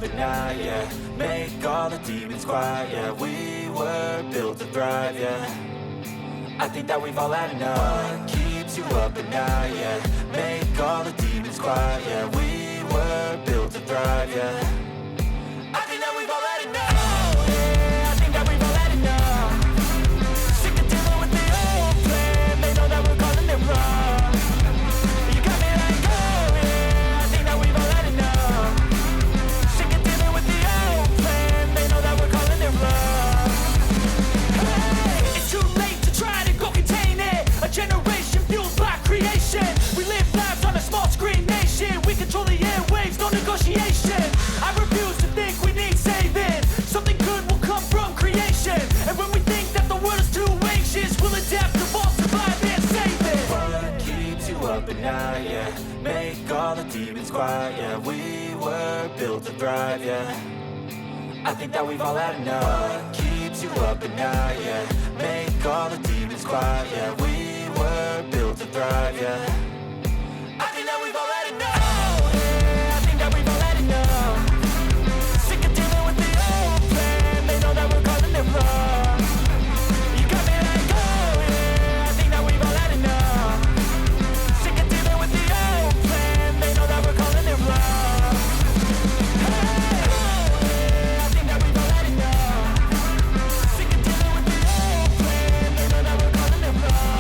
At night, yeah. Make all the demons quiet, yeah. We were built to thrive, yeah. I think that we've all had enough. What keeps you up at night, yeah. Make all the demons quiet, yeah. We were built to thrive, yeah. I think that we've all had enough. Oh, yeah, I think that we've all had enough. Sick of dealing with the old plan. They know that we're calling it wrong. You got me like, oh, yeah, I think that we've all had enough. Generation fueled by creation. We live lives on a small screen nation. We control the airwaves, no negotiation. I refuse to think we need saving. Something good will come from creation. And when we think that the world is too anxious, we'll adapt, evolve, survive, and save it. What keeps you up at night, yeah. Make all the demons quiet, yeah. We were built to thrive, yeah. I think that we've all had enough. What keeps you up at night, yeah. Make all the demons quiet, yeah. We were built to thrive, yeah. I think that we've all had enough. Oh, yeah, I think that we've all had enough. Sick of dealing with the old plan. They know that we're calling it wrong. You got me like, oh, yeah, I think that we've all had enough. Sick of dealing with the old plan. They know that we're calling it wrong. Hey, oh, yeah, I think that we've all had enough. Sick of dealing with the old plan. They know that we're calling it wrong.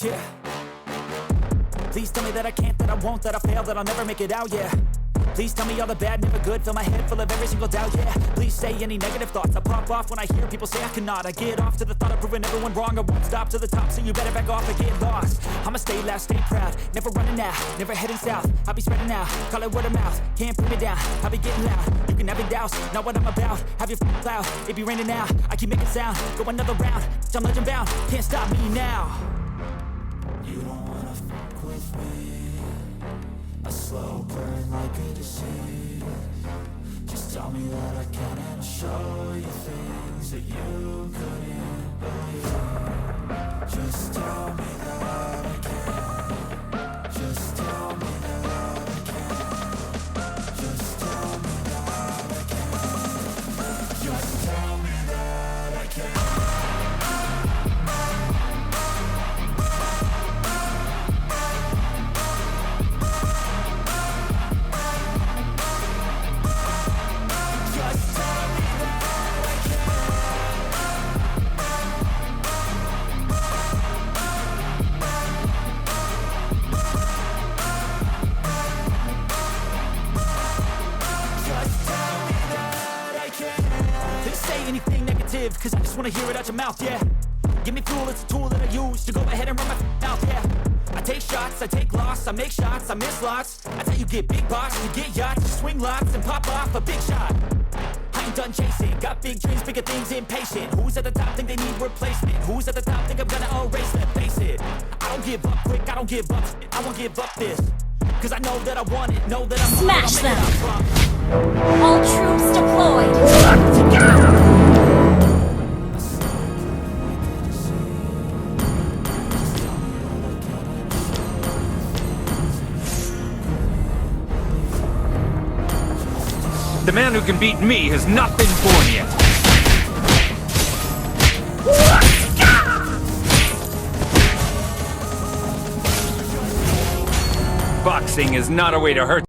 Yeah. Please tell me that I can't, that I won't, that I fail, that I'll never make it out, yeah. Please tell me all the bad, never good, fill my head full of every single doubt, yeah. Please say any negative thoughts, I pop off when I hear people say I cannot. I get off to the thought of proving everyone wrong, I won't stop to the top, so you better back off and get lost. I'ma stay loud, stay proud, never running out, never heading south. I'll be spreading out, call it word of mouth, can't put me down, I'll be getting loud. You can have it douse, not what I'm about, have your cloud, it be raining now, I keep making sound, go another round, I'm legend bound, can't stop me now. You don't wanna fuck with me, a slow burn like a disease. Just tell me that I can and I'll show you things that you couldn't believe. Just tell me that I can. Just tell me that I can. Just tell me that I can. Just tell me that I can. Cause I just wanna hear it out your mouth, yeah. Give me fuel, it's a tool that I use to go ahead and run my mouth, yeah. I take shots, I take loss, I make shots, I miss lots. That's how you get big box, you get yachts, you swing lots and pop off a big shot. I ain't done chasing, got big dreams, bigger things, impatient. Who's at the top think they need replacement? Who's at the top think I'm gonna erase them? Face it, I don't give up quick, I don't give up, I won't give up this. Cause I know that I want it, know that I'm smash them! All troops deployed! The man who can beat me has not been born yet. Boxing is not a way to hurt.